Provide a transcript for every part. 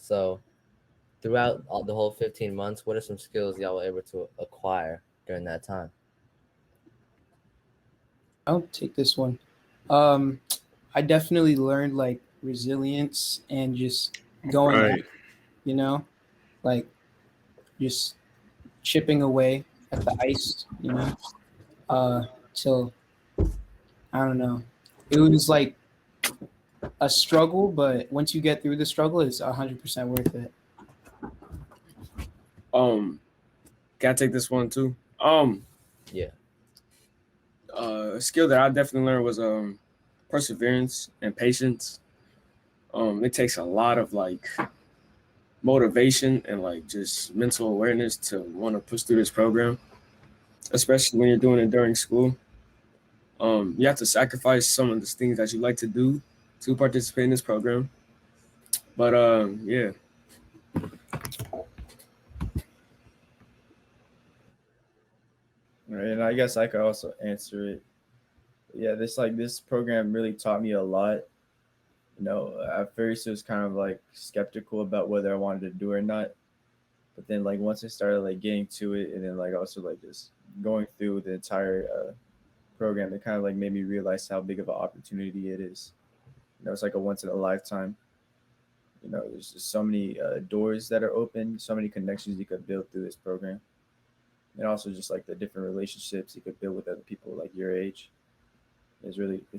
So throughout the whole 15 months, what are some skills y'all were able to acquire during that time? I'll take this one. Um, I definitely learned like resilience and just going at, Right. it, you know, like just chipping away at the ice, till I don't know. It was like a struggle, but once you get through the struggle, it's 100% worth it. Um, can I take this one too? Yeah. A skill that I definitely learned was perseverance and patience. It takes a lot of like motivation and like just mental awareness to want to push through this program, especially when you're doing it during school. You have to sacrifice some of the things that you like to do to participate in this program. But yeah, Right, and I guess I could also answer it. Yeah, this program really taught me a lot. At first it was kind of like skeptical about whether I wanted to do it or not. But then like once I started like getting to it, and then like also like just going through the entire program, it kind of like made me realize how big of an opportunity it is. It's like a once in a lifetime. There's just so many doors that are open, so many connections you could build through this program, and also just like the different relationships you could build with other people like your age. It's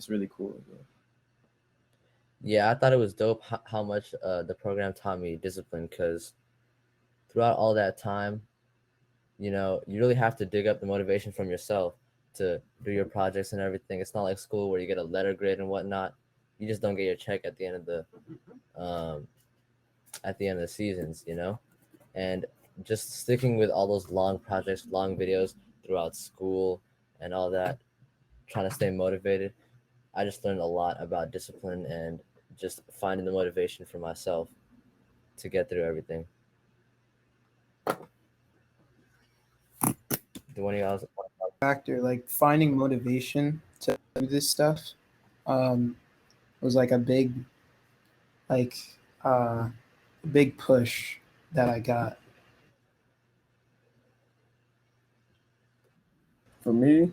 really cool. Yeah. Yeah, I thought it was dope how much the program taught me discipline, because throughout all that time, you really have to dig up the motivation from yourself to do your projects and everything. It's not like school where you get a letter grade and whatnot. You just don't get your check at the end of um, the seasons, and just sticking with all those long projects, long videos throughout school and all that, trying to stay motivated. I just learned a lot about discipline and just finding the motivation for myself to get through everything. Do one of y'all? Factor like finding motivation to do this stuff um, was like like uh, a big push that I got. for me,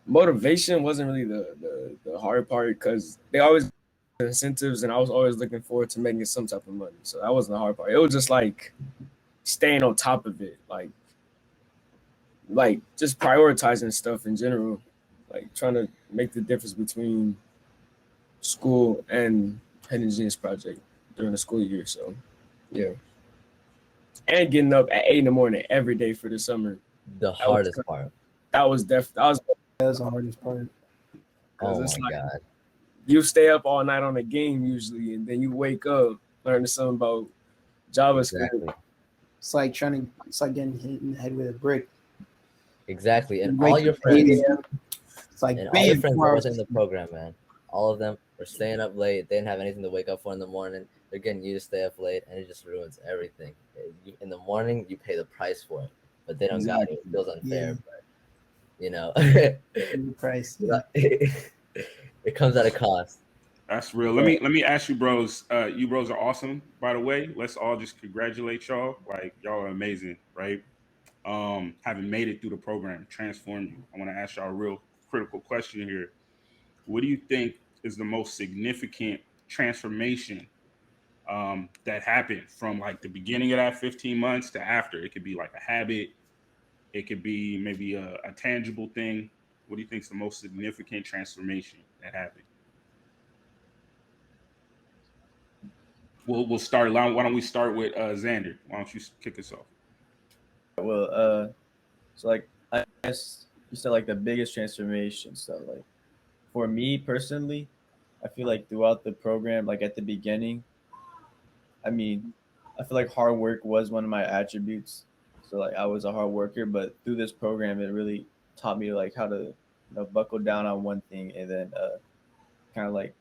motivation wasn't really the hard part because they always incentives, and I was always looking forward to making some type of money. So that wasn't the hard part. It was just like staying on top of it, like just prioritizing stuff in general, like trying to make the difference between school and Hidden Genius Project during the school year. So yeah, and getting up at 8 in the morning every day for the summer. The That was hardest part. that was That was the hardest part. because Oh it's my like god. you stay up all night on a game usually, and then you wake up learning something about JavaScript. Exactly. It's like getting hit in the head with a brick. Exactly. You wake up at 8 a.m. It's like And all your bam, friends that 4 hours. wasn't in the program, man. All of them were staying up late. They didn't have anything to wake up for in the morning. They're getting you to stay up late, and it just ruins everything. In the morning, you pay the price for it, but they don't got it. It feels unfair, Yeah. but you know, The price. Yeah. it comes at a cost. That's real. Let me ask you, bros. You bros are awesome, by the way. Let's all just congratulate y'all. Like y'all are amazing, right? Having made it through the program, transformed you. I want to ask y'all a real critical question here. What do you think is the most significant transformation that happened from like the beginning of that 15 months to after? It could be like a habit. It could be maybe a tangible thing. What do you think is the most significant transformation that happened? We'll start. Why don't we start with Xander? Why don't you kick us off? Well, so like I guess you said like the biggest transformation. So like for me personally, I feel like throughout the program, like at the beginning, I mean, I feel like hard work was one of my attributes. So like I was a hard worker, but through this program, it really taught me like how to buckle down on one thing and then kind of like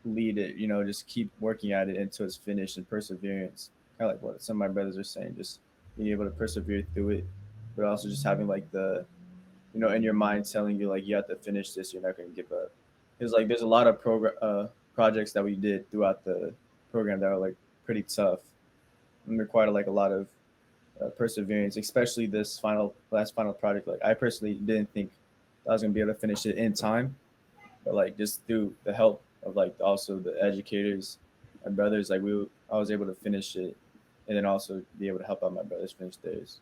lead it. Just keep working at it until it's finished, and perseverance. Kind of like what some of my brothers are saying, just being able to persevere through it, but also just having like the in your mind telling you like you have to finish this. You're not going to give up. Because like there's a lot of projects that we did throughout the program that were like pretty tough, and required like a lot of perseverance, especially this last final project. Like I personally didn't think I was gonna be able to finish it in time, but like just through the help of like also the educators, my brothers, like I was able to finish it, and then also be able to help out my brothers finish theirs.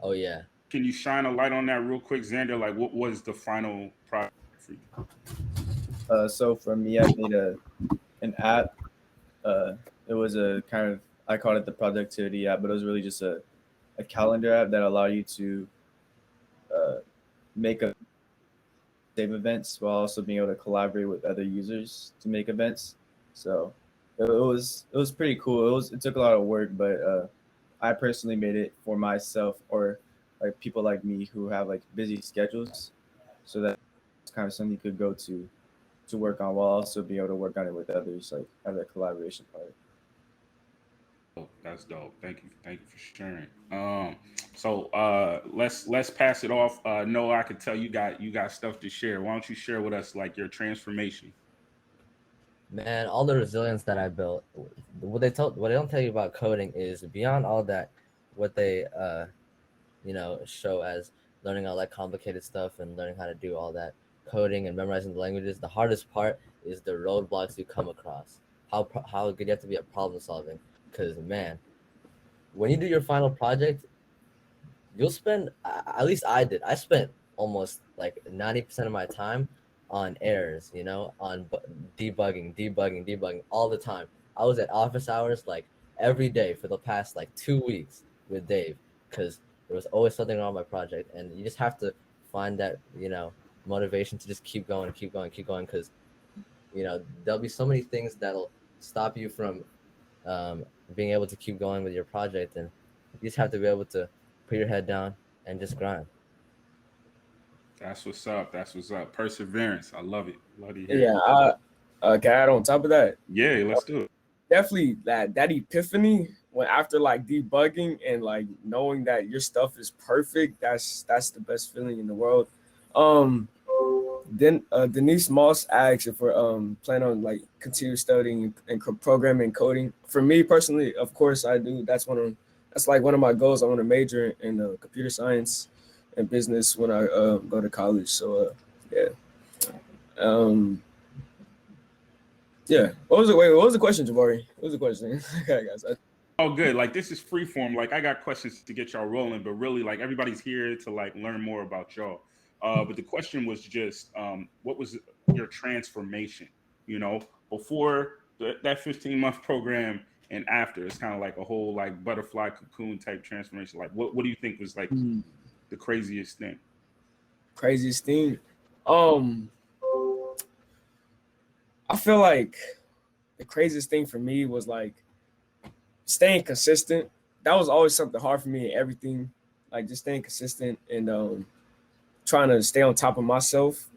Oh yeah. Can you shine a light on that real quick, Xander? Like, what was the final project for you? So for me, I made an app. It was a kind of, I called it the productivity app, but it was really just a calendar app that allowed you to uh, make a save events while also being able to collaborate with other users to make events. So it was pretty cool. It took a lot of work, but I personally made it for myself or like people like me who have like busy schedules, so that it's kind of something you could go to work on while also being able to work on it with others, like have that collaboration part. Oh, that's dope. Thank you for sharing. So let's pass it off. Noah, I could tell you got stuff to share. Why don't you share with us like your transformation? Man, all the resilience that I built. What they don't tell you about coding is beyond all that, what they show as learning all that complicated stuff and learning how to do all that coding and memorizing the languages. The hardest part is the roadblocks you come across. How good you have to be at problem solving. Because man, when you do your final project, you'll spend, at least I did. I spent almost like 90% of my time on errors, on debugging all the time. I was at office hours like every day for the past like 2 weeks with Dave because there was always something wrong with my project. And you just have to find that, motivation to just keep going, keep going, keep going. Because, there'll be so many things that'll stop you from being able to keep going with your project. And you just have to be able to put your head down and just grind. That's what's up. That's what's up. Perseverance. I love it. Love to hear Yeah, it. can I add on top of that? Yeah, let's do it. Definitely that epiphany when after like debugging and like knowing that your stuff is perfect, that's the best feeling in the world. Um then Denise Moss asked if we're plan on like continue studying and programming and coding. For me personally, of course I do. That's like one of my goals. I want to major in computer science and business when I go to college. So yeah. Um yeah. What was the question, Jabari? What was the question? Okay, guys. Oh, good. Like this is free form. Like I got questions to get y'all rolling, but really, like everybody's here to like learn more about y'all. But the question was just, what was your transformation? You know, before that 15-month program and after, it's kind of like a whole like butterfly cocoon type transformation. Like, what do you think was like the craziest thing? Craziest thing. Um, I feel like the craziest thing for me was like staying consistent. That was always something hard for me in everything. Like just staying consistent and trying to stay on top of myself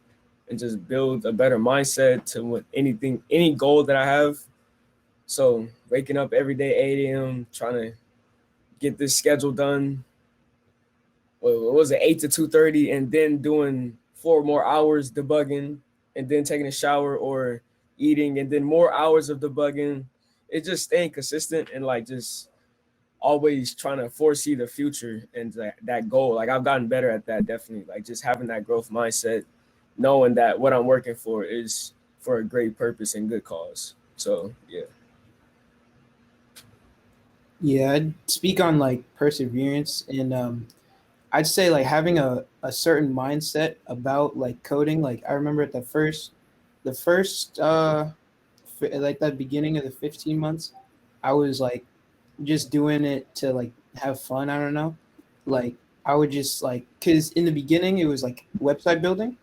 and just build a better mindset to any goal that I have. So waking up every day 8 a.m. trying to get this schedule done. What was it, 8 to 2:30, and then doing 4 more hours debugging, and then taking a shower or eating, and then more hours of debugging. It's just staying consistent and like just always trying to foresee the future and that goal. Like I've gotten better at that, definitely. Like just having that growth mindset, knowing that what I'm working for is for a great purpose and good cause. So yeah. Yeah, I'd speak on like perseverance and I'd say like having a certain mindset about like coding. Like I remember at the first like that beginning of the 15 months, I was like just doing it to like have fun. I don't know. Like I would just like cuz in the beginning it was like website building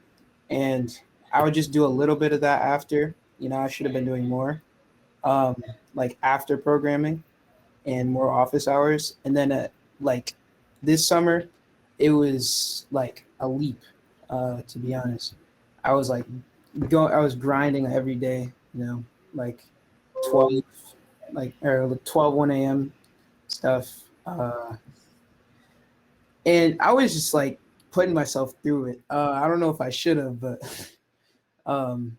and I would just do a little bit of that after. I should have been doing more. Um like after programming and more office hours. And then like this summer, it was like a leap. To be honest, I was like I was grinding every day. Like 12, like or 12 1 a.m. stuff. And I was just like putting myself through it. I don't know if I should have, but um,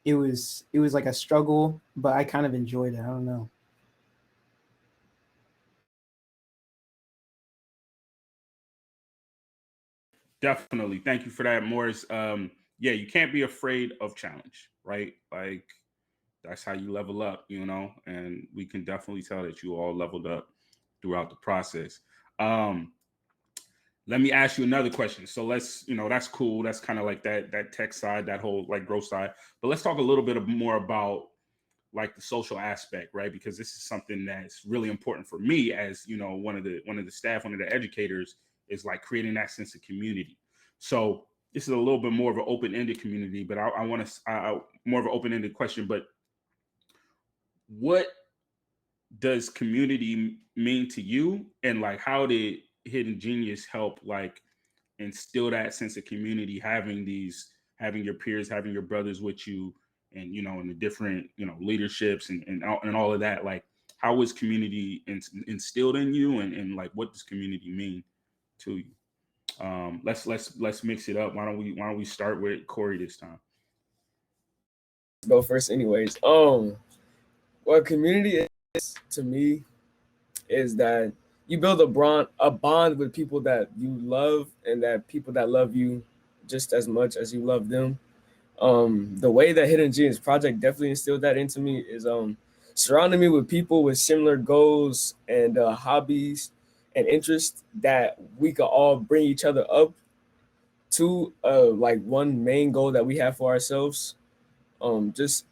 it was like a struggle, but I kind of enjoyed it. I don't know. Definitely. Thank you for that, Morris. Yeah, you can't be afraid of challenge, right? Like that's how you level up, and we can definitely tell that you all leveled up throughout the process. Um, Let me ask you another question. So that's cool. That's kind of like that tech side, that whole like growth side. But let's talk a little bit more about like the social aspect, right? Because this is something that's really important for me as one of the staff, one of the educators, is like creating that sense of community. So this is a little bit more of an open-ended community, but I want to more of an open-ended question. But what does community mean to you, and like how did Hidden Genius help like instill that sense of community, having your peers, having your brothers with you, and in the different leaderships and all of that. Like how was community instilled in you, and like what does community mean to you? Let's mix it up. Why don't we start with Corey this time? Go first, anyways. What community is to me is that you build a bond with people that you love and that people that love you just as much as you love them. The way that Hidden Genius Project definitely instilled that into me is surrounding me with people with similar goals and hobbies and interests that we could all bring each other up to like one main goal that we have for ourselves. Just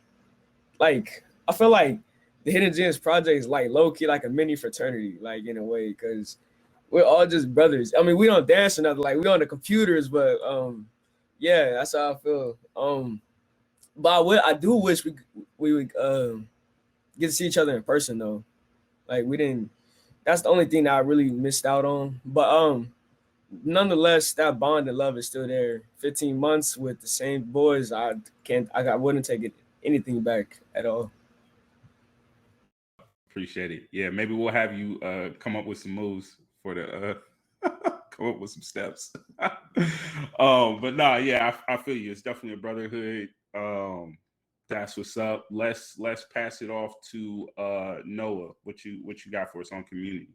like I feel like the Hidden Gems Project is like low key like a mini fraternity, like in a way, because we're all just brothers. I mean, we don't dance or nothing, like we on the computers, but yeah, that's how I feel. But I do wish we would get to see each other in person though. Like we didn't. That's the only thing that I really missed out on. But nonetheless, that bond and love is still there. 15 months with the same boys, I wouldn't take anything back at all. Appreciate it. Yeah, maybe we'll have you come up with some moves for the come up with some steps. But nah, yeah, I feel you. It's definitely a brotherhood. That's what's up. Let's pass it off to Noah. What you got for us on community?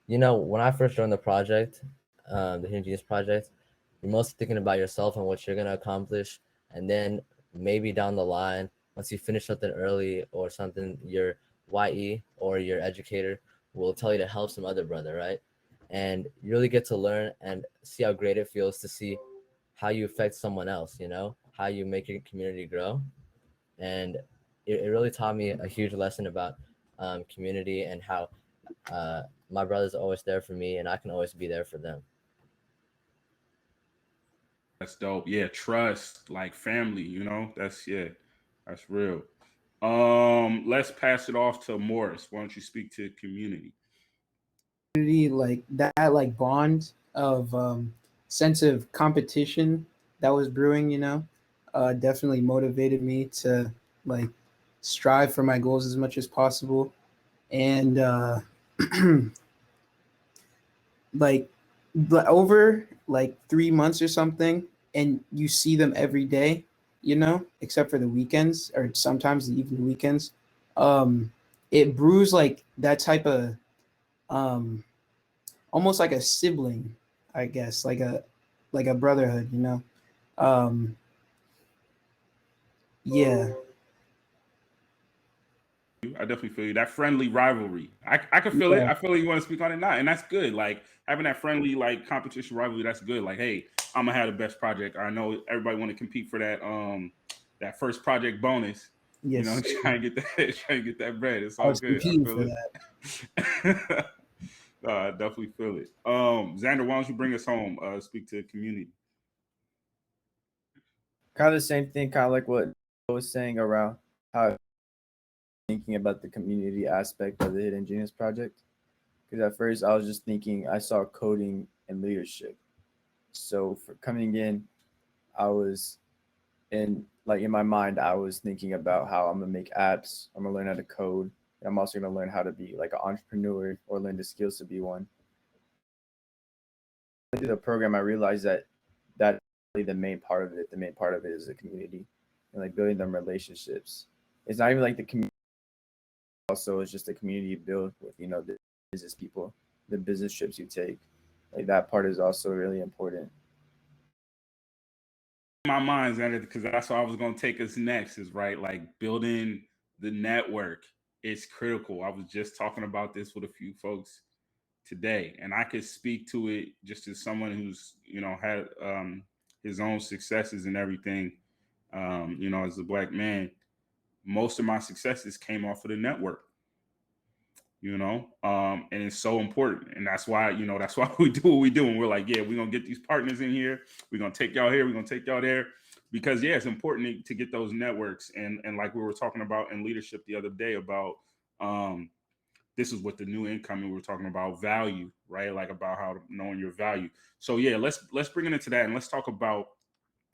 When I first joined the project, the Hidden Genius project, you're mostly thinking about yourself and what you're gonna accomplish, and then maybe down the line, once you finish something early or something, your YE or your educator will tell you to help some other brother, right? And you really get to learn and see how great it feels to see how you affect someone else, how you make your community grow. And it really taught me a huge lesson about community and how my brother's always there for me and I can always be there for them. That's dope. Yeah, trust, like family, that's real. Let's pass it off to Morris. Why don't you speak to community? Community, like that like bond of sense of competition that was brewing, definitely motivated me to like strive for my goals as much as possible. And like over like 3 months or something, and you see them every day, except for the weekends or sometimes even the weekends. It brews like that type of um almost like a sibling, I guess, like a brotherhood, um yeah. I definitely feel you. That friendly rivalry. I can feel it. Yeah. I feel like you want to speak on it now. And that's good. Like having that friendly, like competition rivalry, that's good. Like, hey, I'm gonna have the best project. I know everybody want to compete for that first project bonus. Yes. Try and get that try and get that bread. It's I all was good. I competing for feel that. it. I definitely feel it. Xander, why don't you bring us home? Speak to the community. Kind of the same thing, kind of like what I was saying around how thinking about the community aspect of the Hidden Genius project. Because at first I was just thinking I saw coding and leadership. So for coming in, I was in my mind I was thinking about how I'm gonna make apps, I'm gonna learn how to code, and I'm also gonna learn how to be like an entrepreneur or learn the skills to be one. Through the program I realized that really the main part of it. The main part of it is the community and like building them relationships. It's not even like the community also, it's just a community you build with, the business people, the business trips you take, like that part is also really important. My mind, Xander, because that's what I was going to take us next. Is right, like building the network is critical. I was just talking about this with a few folks today, and I could speak to it just as someone who's had his own successes and everything. As a black man, most of my successes came off of the network. And it's so important, and that's why that's why we do what we do. And we're like, yeah, we're gonna get these partners in here. We're gonna take y'all here. We're gonna take y'all there, because yeah, it's important to get those networks. And like we were talking about in leadership the other day about this is what the new income, and we were talking about value, right? Like about how knowing your value. So yeah, let's bring it into that, and let's talk about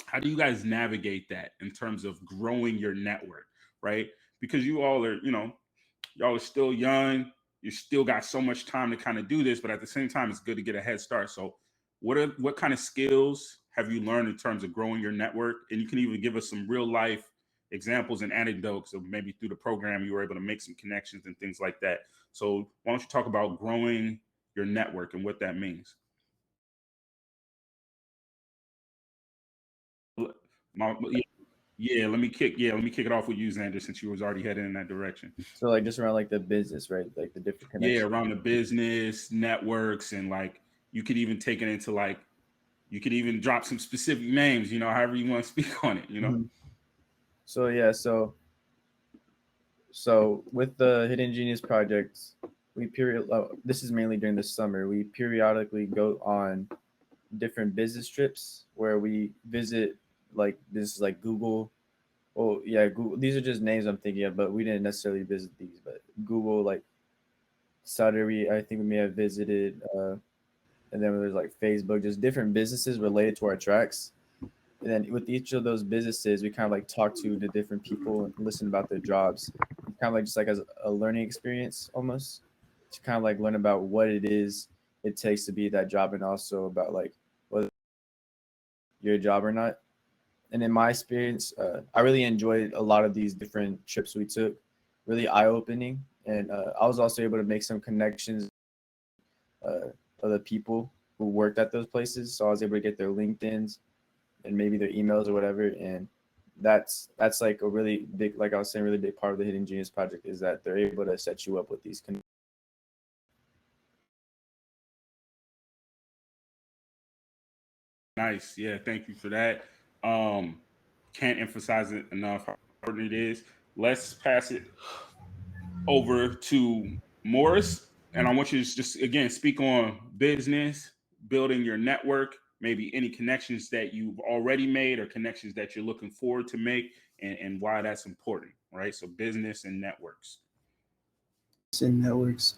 how do you guys navigate that in terms of growing your network, right? Because you all are, y'all are still young. You still got so much time to kind of do this, but at the same time, it's good to get a head start. So what kind of skills have you learned in terms of growing your network? And you can even give us some real life examples and anecdotes of maybe through the program you were able to make some connections and things like that. So why don't you talk about growing your network and what that means? My, yeah, let me kick it off with you, Xander, since you was already heading in that direction. So like just around like the business, right? Like the different connections. Yeah, around the business, networks, and like you could even take it into like you could even drop some specific names, however you want to speak on it, Mhm. So yeah, so with the Hidden Genius projects, this is mainly during the summer. We periodically go on different business trips where we visit like this is like Google. Oh yeah, Google. These are just names I'm thinking of, but we didn't necessarily visit these. But Google, like Saudi, I think we may have visited, and then there's like Facebook, just different businesses related to our tracks. And then with each of those businesses, we kind of like talk to the different people and listen about their jobs. Kind of like just like as a learning experience almost to kind of like learn about what it is it takes to be that job, and also about like whether you're a job or not. And in my experience, I really enjoyed a lot of these different trips we took, really eye opening. And I was also able to make some connections of the people who worked at those places. So I was able to get their LinkedIn's and maybe their emails or whatever. And that's like a really big, like I was saying, really big part of the Hidden Genius project is that they're able to set you up with these connections. Nice. Yeah, thank you for that. Can't emphasize it enough how important it is. Let's pass it over to Morris. And I want you to just again speak on business, building your network, maybe any connections that you've already made or connections that you're looking forward to make, and why that's important, right? So business and networks. And networks.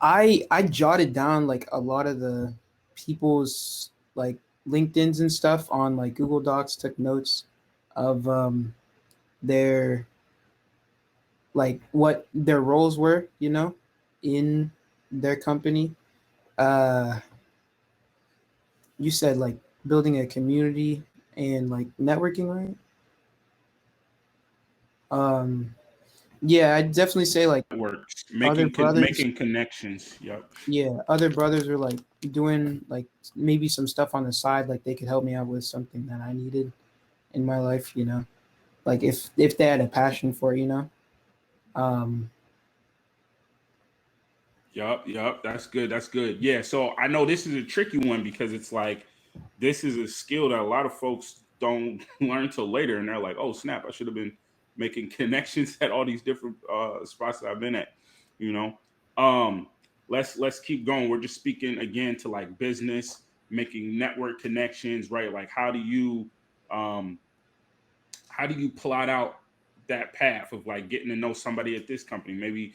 I jotted down like a lot of the people's like LinkedIn's and stuff on like Google Docs, took notes of their like what their roles were, in their company. Uh you said like building a community and like networking, right? Um yeah, I'd definitely say like Networks, other brothers. making connections. Yep. Yeah, other brothers were like doing like maybe some stuff on the side, like they could help me out with something that I needed in my life, like if they had a passion for it, um Yup. That's good. That's good. Yeah. So I know this is a tricky one because it's like this is a skill that a lot of folks don't learn till later, and they're like, "Oh snap! I should have been making connections at all these different spots that I've been at." You know. Um, let's keep going. We're just speaking again to like business, making network connections, right? Like um, how do you plot out that path of like getting to know somebody at this company? Maybe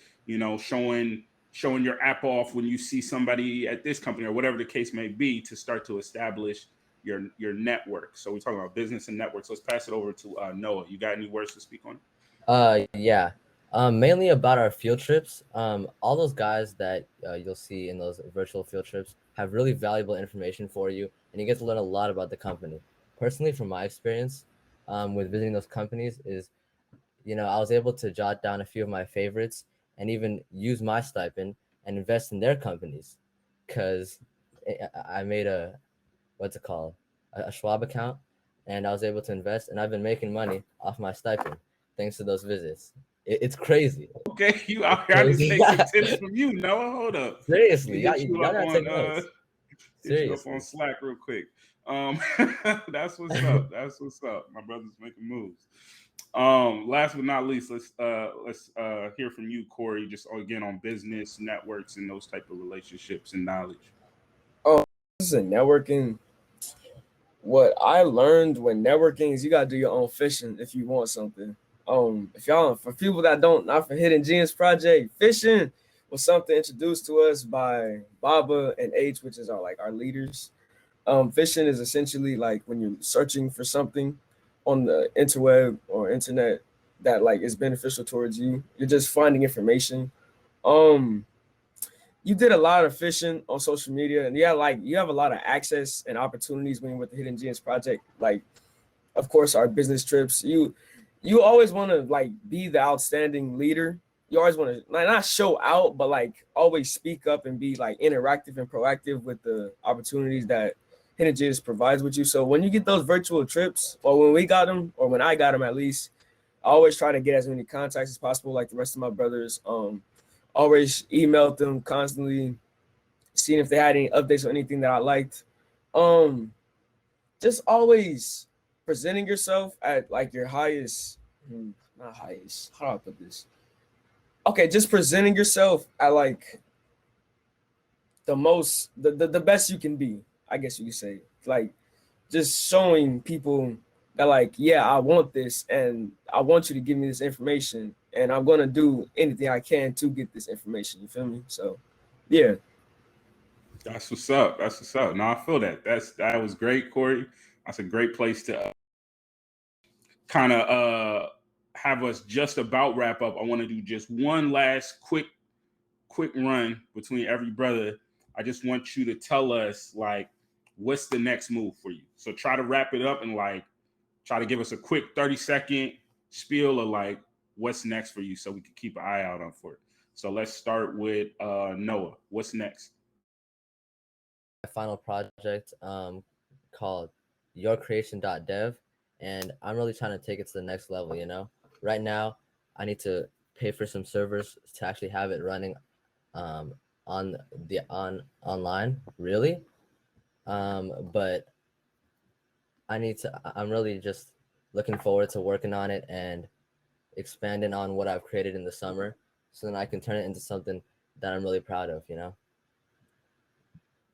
showing your app off when you see somebody at this company or whatever the case may be to start to establish your network. So we're talking about business and networks. Let's pass it over to Noah. You got any words to speak on? Yeah. Mainly about our field trips. All those guys that you'll see in those virtual field trips have really valuable information for you, and you get to learn a lot about the company. Personally, from my experience, with visiting those companies, is I was able to jot down a few of my favorites and even use my stipend and invest in their companies, because I made a what's it called, a Schwab account, and I was able to invest, and I've been making money off my stipend thanks to those visits. It's crazy. Okay, you out here. I need to take some tips from you, Noah. Hold up. Seriously, Let me y'all, hit you y'all up gotta on take notes. hit you up Seriously. on Slack real quick. That's what's up. That's what's up. My brother's making moves. Last but not least, let's hear from you, Corey, just again on business, networks, and those type of relationships and knowledge. This is a networking. What I learned when networking is you gotta do your own fishing if you want something. If y'all, for people that don't, not for Hidden Genius Project, fishing was something introduced to us by Baba and H, which is our leaders. Fishing is essentially like when you're searching for something on the interweb or internet that like is beneficial towards you. You're just finding information. Um, you did a lot of fishing on social media, and you have a lot of access and opportunities when you're with the Hidden Genius Project. Like, of course, our business trips. You always want to like be the outstanding leader. You always want to like not show out, but like always speak up and be like interactive and proactive with the opportunities that Hidden Genius provides with you. So when you get those virtual trips, or when we got them, or when I got them at least, I always try to get as many contacts as possible, like the rest of my brothers. Always emailed them constantly, seeing if they had any updates or anything that I liked. Um, just always presenting yourself at like your highest, not highest. How do I put this? Okay, just presenting yourself at like the best you can be. I guess you could say, like, just showing people that like, yeah, I want this, and I want you to give me this information, and I'm gonna do anything I can to get this information. You feel me? So, yeah. That's what's up. That's what's up. No, I feel that. That was great, Corey. That's a great place to kind of have us just about wrap up. I want to do just one last quick run between every brother. I just want you to tell us like what's the next move for you. So try to wrap it up and like try to give us a quick 30-second spiel of like what's next for you so we can keep an eye out on for it. So let's start with Noah. What's next? My final project called yourcreation.dev, and I'm really trying to take it to the next level, you know. Right now, I need to pay for some servers to actually have it running on online, really. But I'm really just looking forward to working on it and expanding on what I've created in the summer, so then I can turn it into something that I'm really proud of, you know.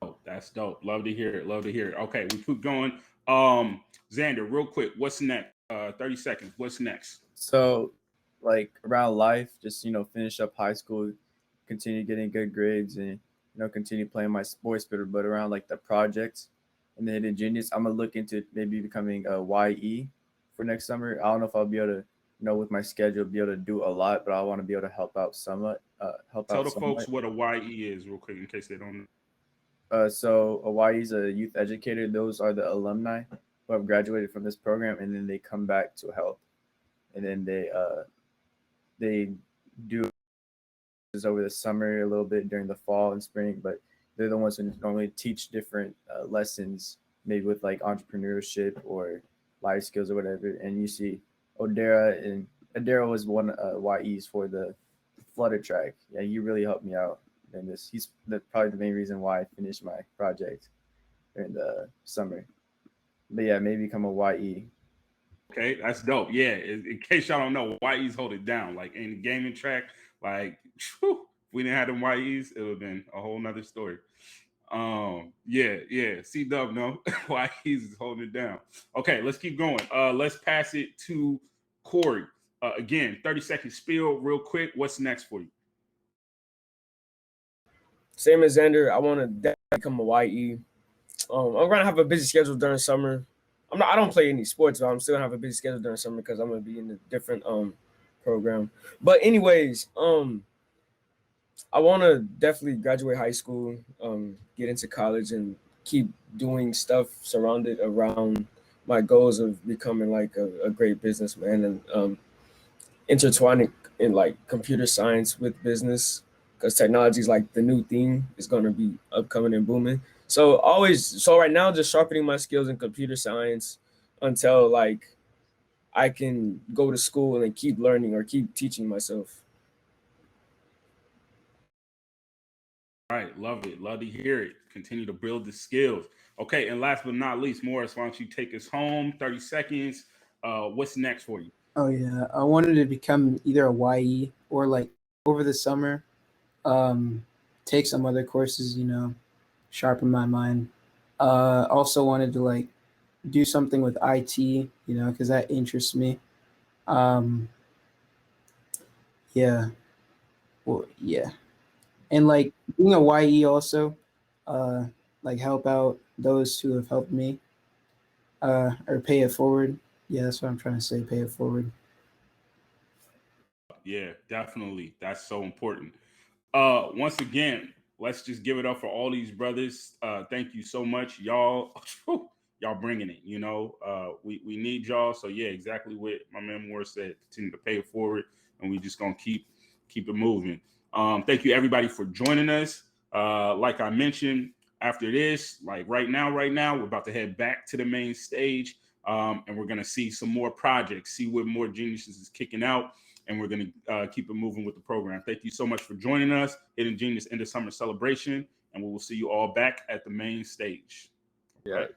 Oh, that's dope. Love to hear it. Love to hear it. Okay, we keep going. Xander, real quick, what's next? 30 seconds. What's next? So, like around life, just finish up high school, continue getting good grades, and continue playing my sports. But around like the projects and the Hidden Genius, I'm gonna look into maybe becoming a YE for next summer. I don't know if I'll be able to, with my schedule, be able to do a lot, but I want to be able to help out somewhat. Tell the folks what a YE is, real quick, in case they don't know. So a YE is a youth educator. Those are the alumni who have graduated from this program, and then they come back to help, and then they do this over the summer, a little bit during the fall and spring, but they're the ones who normally teach different lessons, maybe with like entrepreneurship or life skills or whatever. And you see Odera was one YEs for the Flutter track. Yeah, he really helped me out. And he's probably the main reason why I finished my project during the summer. But yeah, maybe become a YE. Okay, that's dope. Yeah, in case y'all don't know, YEs hold it down. Like in the gaming track, like whew, if we didn't have them YEs, it would have been a whole nother story. Yeah. C-Dub, no. YEs is holding it down. Okay, let's keep going. Let's pass it to Corey. Again, 30-second spiel, real quick. What's next for you? Same as Xander, I want to become a YE. I'm gonna have a busy schedule during summer. I don't play any sports, but I'm still gonna have a busy schedule during summer because I'm gonna be in a different program. But anyways, I want to definitely graduate high school, get into college, and keep doing stuff surrounded around my goals of becoming like a great businessman and intertwining in like computer science with business, because technology is like the new thing. It's going to be upcoming and booming. So right now, just sharpening my skills in computer science until like I can go to school and keep learning or keep teaching myself. All right, love it. Love to hear it. Continue to build the skills. Okay, and last but not least, Morris, why don't you take us home? 30 seconds. What's next for you? Oh yeah, I wanted to become either a YE or like over the summer, take some other courses, sharpen my mind. Also wanted to like do something with IT, because that interests me. Um, yeah, well, yeah, and like being a YE also, uh, like help out those who have helped me, or pay it forward. Yeah, that's what I'm trying to say. Pay it forward. Yeah, definitely. That's so important. Once again, let's just give it up for all these brothers. Thank you so much, y'all. Y'all bringing it. We need y'all. So yeah, exactly what my man Moore said. Continue to pay it forward, and we just gonna keep it moving. Thank you everybody for joining us. Like I mentioned, after this, like right now, we're about to head back to the main stage, and we're gonna see some more projects, see what more Geniuses is kicking out, and we're going to keep it moving with the program. Thank you so much for joining us. Hidden Genius End of Summer Celebration, and we will see you all back at the main stage. Yeah. Right.